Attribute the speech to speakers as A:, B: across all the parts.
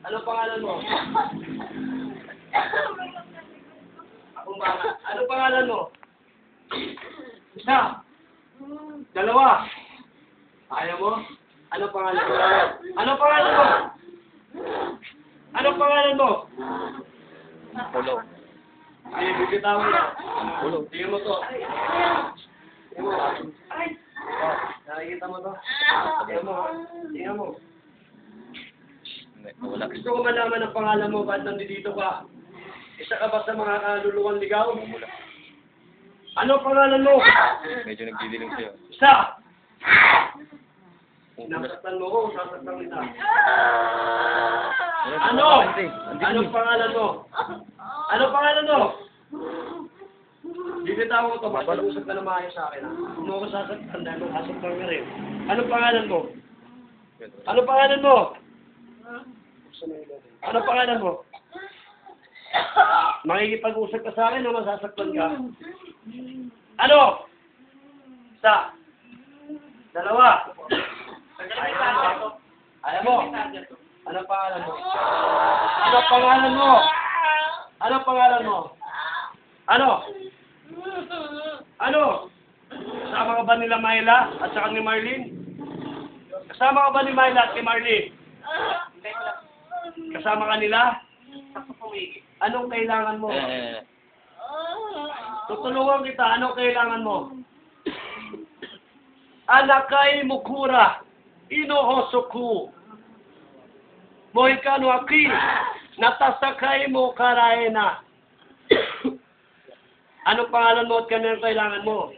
A: Ano pangalan mo? Akong bata. Ano pangalan mo? Isa. Dalawa. Ayaw mo? Ano pangalan mo? Ano pangalan mo? Ano pangalan mo?
B: Polo.
A: Ay, bibitawan mo.
B: Polo.
A: Tingnan mo to. Tingnan mo. Nakikita mo to? Tingnan mo. Tingnan mo.
B: Wala.
A: Gusto ko malaman ang pangalan mo, ba't nandito ka? Isa ka ba sa mga kaluluwang ligaw? Ano pangalan mo?
B: Medyo nagdidilim sa'yo.
A: Isa!
B: Umuulan.
A: Nasaktan mo ko, sasaktan kita.
B: Wala,
A: Ano?
B: Andre.
A: Anong pangalan mo? Ano pangalan mo? Bibitaw ko ito, mag-usap ka na maayos sa akin. Huwag mo ako sasaktan dahil sasaktan ka rin. Anong pangalan mo? Ano pangalan mo? Ano pangalan mo? Makikipag-usap ka sa akin o masasaktan ka? Ano? Isa. Dalawa. Ayaw mo. Ano pangalan mo? Ano pangalan mo? Ano pangalan mo? Ano? Ano? Kasama ka ba nila Myla at saka ni Marlene? Kasama ka ba ni Myla at ni Marlene? Kasama ka nila? Anong kailangan mo? Tutulungan kita. Anong kailangan mo? Anakay mukura. Inohosoku. Mohikano aki. Natasakay mo karaena. Anong pangalan mo at kanang kailangan mo?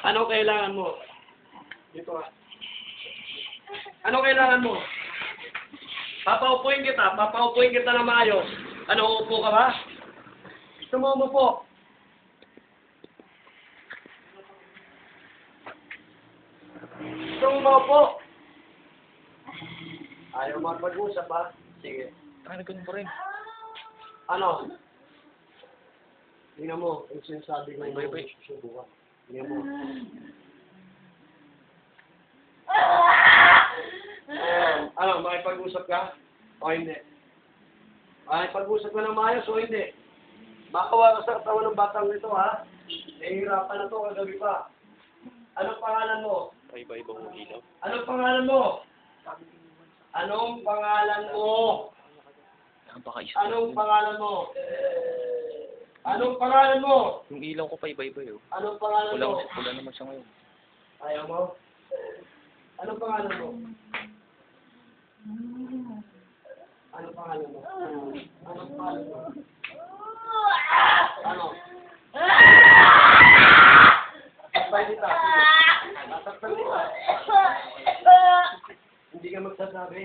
A: Anong kailangan mo? Dito ka. Anong kailangan mo? Papaupuin kita na maayos. Ano, uupo ka ba? Gusto mo umupo? Gusto mo umupo? Ayaw magpag-usap ha? Sige.
B: Ano, ganun pa rin.
A: Ano? Tingnan mo, yung sinasabi ko
B: Bye-bye.
A: susubukan. Tingnan mo. Ano, makipag-usap ka? O hindi? Makipag-usap ka ng maayos o hindi? Makawa ka sa katawan ng batang nito ha? Nahihirapan na to kagabi pa. Anong pangalan mo?
B: Iba-iba mo ilaw.
A: Anong pangalan mo? Anong pangalan mo?
B: Napaka-isa.
A: Anong pangalan mo? Anong pangalan mo?
B: Yung ilaw ko pa iba-iba yun.
A: Anong pangalan mo?
B: Pula naman siya ngayon.
A: Ayaw mo? Anong pangalan mo? Anong pangalan mo? Anong pangalan mo? Ano? Saktan kita. Nasaktan kita. Hindi ka magsasabi.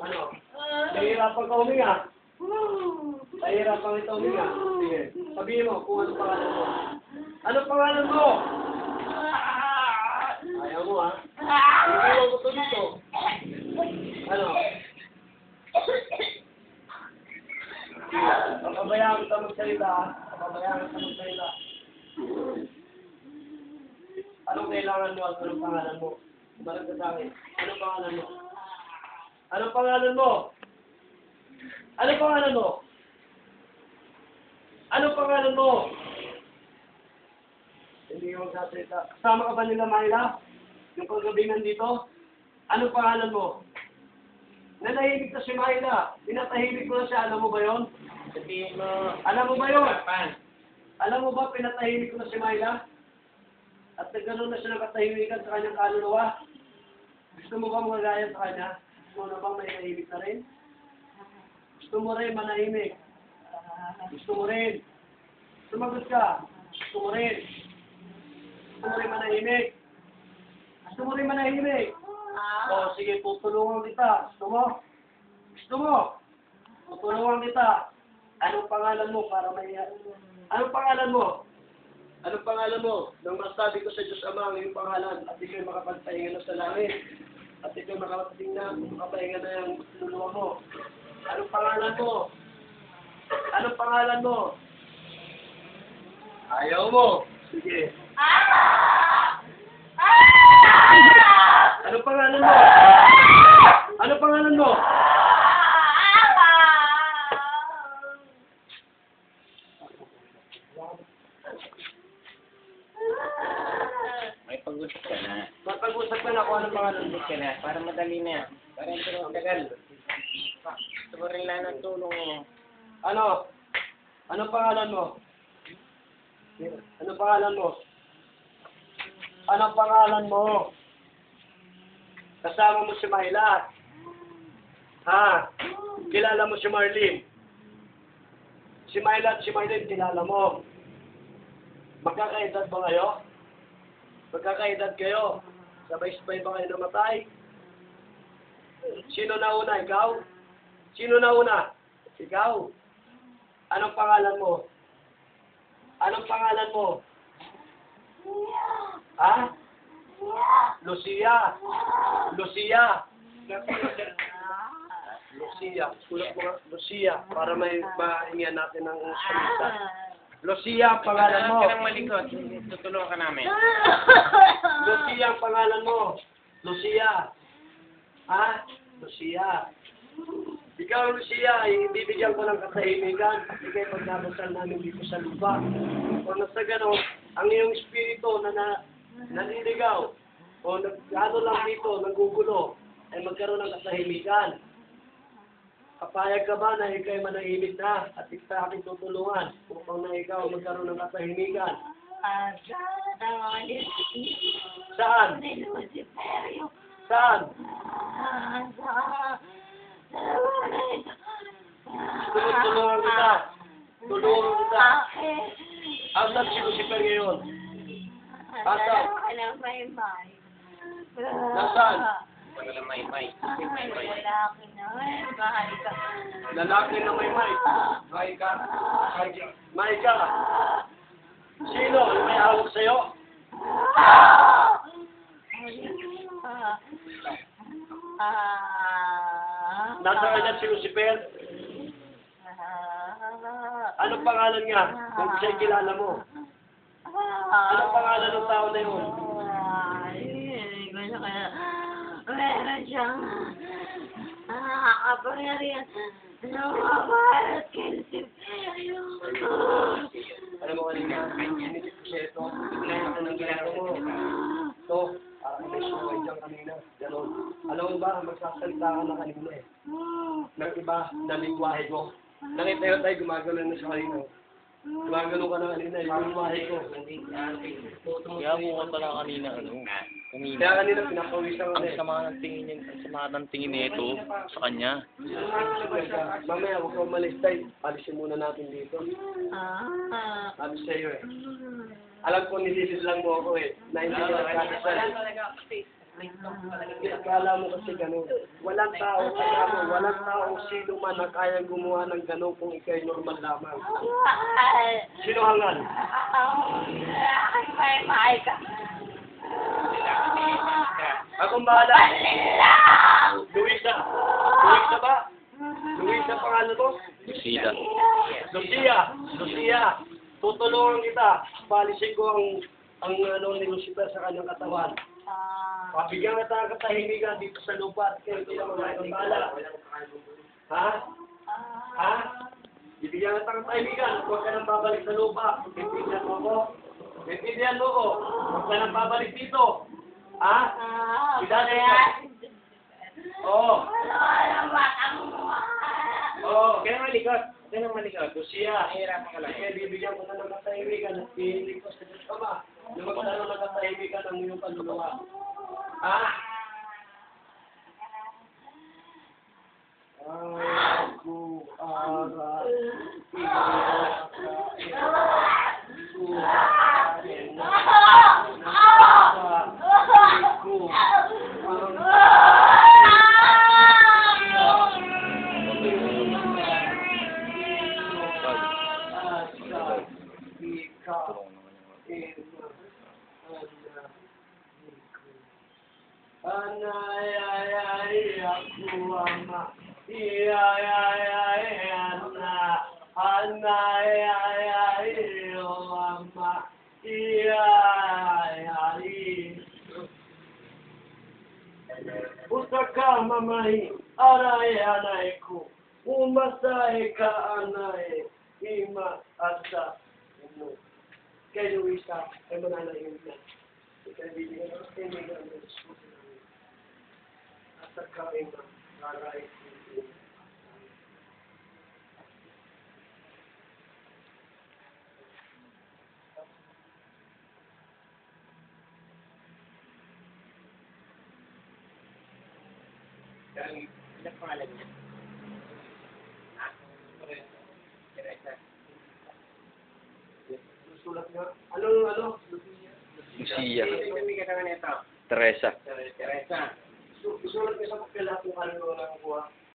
A: Ano? Nahihirapan ka huminga. Nahihirapan kita huminga. Sige. Sabihin mo kung anong pangalan mo. Anong pangalan mo? Ayaw mo ha? Hindi mo gusto dito. Ano? Papabayaan kita magsalita ha? Papabayaan kita magsalita. Anong kailangan mo at anong pangalan mo? Balik ka sa akin. Anong pangalan mo? Anong pangalan mo? Anong pangalan mo? Anong pangalan mo? Hindi ka magsasalita. Kasama ka ba nila Myla? Yung kagabi nandito? Anong pangalan mo? Nanahimik na si Myla. Pinatahimik ko na siya. Alam mo ba yon?
C: Sabihin mo,
A: Alam mo ba yon?
C: Pan.
A: Alam mo ba pinatahimik ko na si Myla? At nagkaroon na siya ng katahimikan sa kanyang kaluluwa? Gusto mo ba magagaya sa kanya? Gusto mo na bang may tahimik na rin? Gusto mo rin manahimik? Gusto mo rin? Sumagot ka. Gusto mo rin? Gusto mo rin manahimik? Gusto mo rin manahimik? O sige, tutulungan kita. Gusto mo? Gusto mo? Tutulungan kita. Anong pangalan mo para may... Anong pangalan mo? Anong pangalan mo? Nang masabi ko sa Diyos Ama ang iyong pangalan at ikaw makapagpahinga na sa langit at ikaw makapahinga na yung luluwa mo. Anong pangalan mo? Anong pangalan mo? Ayaw mo. Sige. Anong pangalan mo? Anong pangalan mo?
C: niya. Pero tagal. Gusto mo rin lang ng tulong mo.
A: Ano? Ano pangalan mo? Ano pangalan mo? Ano pangalan mo? Kasama mo si Myla. Ha? Kilala mo si Marlene. Si Myla at si Marlene, kilala mo. Magkakaedad ba kayo? Magkakaedad kayo? Sabay-sabay ba kayo namatay? Sino nauna? Ikaw? Sino nauna? Ikaw? Anong pangalan mo? Anong pangalan mo? Ha? Lucia. Lucia. Lucia. Sulat mo nga, Lucia. Para may mahingian natin ng salita. Lucia, ang pangalan mo.
C: Huwag ka nang malikot. Tutulungan ka namin.
A: Lucia, ang pangalan mo. Lucia. Ha? Lucia. Ikaw, Lucia, ibibigyan ko ng katahimikan. Ikay pagdadasal namin dito sa lupa. Kung nasa ganon, ang iyong espiritu na naniligaw o ano lang dito, nagugulo, ay magkaroon ng katahimikan. Kapayag ka ba na ikay manahimik na at ikaw aking tutulungan upang na ikaw magkaroon ng katahimikan? Saan? Saan? Tulungan kita. Tulungan kita. Asan si Lucifer ngayon? Asan? Nasaan?
C: Wala na may.
A: Lalaki na may mic. Mic ka. Mic ka. Sino? May hawak sa'yo? Nasaan na si Lucifer? Anong pangalan niya? Kung siya'y kilala mo. Anong pangalan ng tao na yun?
D: Meron siyang nakakapangyarihan na mamahalat kay Luciferio.
A: Alam mo kanina, inisip ko siya ito. Ano nang ginagawa mo? Ito, parang may suway dyan kanina. Ganon. Alam mo ba, magsasalita ka na kanina eh. Nang iba, na lingwahe ko. Nakita tayo, gumagano na siya kanina. Gumagano ka na kanina, yung lingwahe ko.
B: Kaya mo ka pala kanina, kanina.
A: Kaya kanina, pinapawisan ka na
B: Ang
A: eh.
B: sama ng tingin niya, ang sama ng tingin nito sa kanya.
A: Mamaya, huwag kang umalis tayo. Alisin muna natin dito. Sabi sa'yo eh. Alam ko, nililis lang mo ako eh. Na hindi ka nagkakasal. Kala mo kasi gano'n. Walang tao, kaya mo, walang tao sino man na kayang gumawa ng gano'n kung ikay normal lamang. Sino hangal? Akong bahala. Luisa. Luisa ba? Luisa pangalan mo?
B: Lucida.
A: Lucia. Lucia. Tutulungan kita. Palisin ko ang ano ni Lucifer sa kanyang katawan. Pabigyan kita ng katahimikan dito sa lupa at kayo sila mga kambala. Ha? Ha? Bibigyan kita ng katahimikan. Huwag ka nang babalik sa lupa. Pintindihan mo ko. Pintindihan mo ko. Huwag ka nang babalik dito. Ha? Idali ka. Oo. Oo.
C: Huwag ka nang malikot. Huwag ka nang malikot.
A: Lucia.
C: Hihirapan ka lang.
A: Kaya bibigyan ko na ng katahimikan at hihilig ko sa Diyos Ama. Yung magkaroon ng katahimikan ng iyong kaluluwa. Ha? Aku ara Anay aku ama Usaka mamai aray anayku umasay ka anay ima asa mo kay Luisa ay mananayin ka kay bibigyan ng hashtag kain na. Kakain.
C: Ano pangalan niya? Teresa.
A: Sulat nga. Ano?
B: Lucia.
C: Sino yung may kasama nito?
B: Teresa.
C: Teresa.
A: Isulat niya sa papel lahat kung ano ang kuha.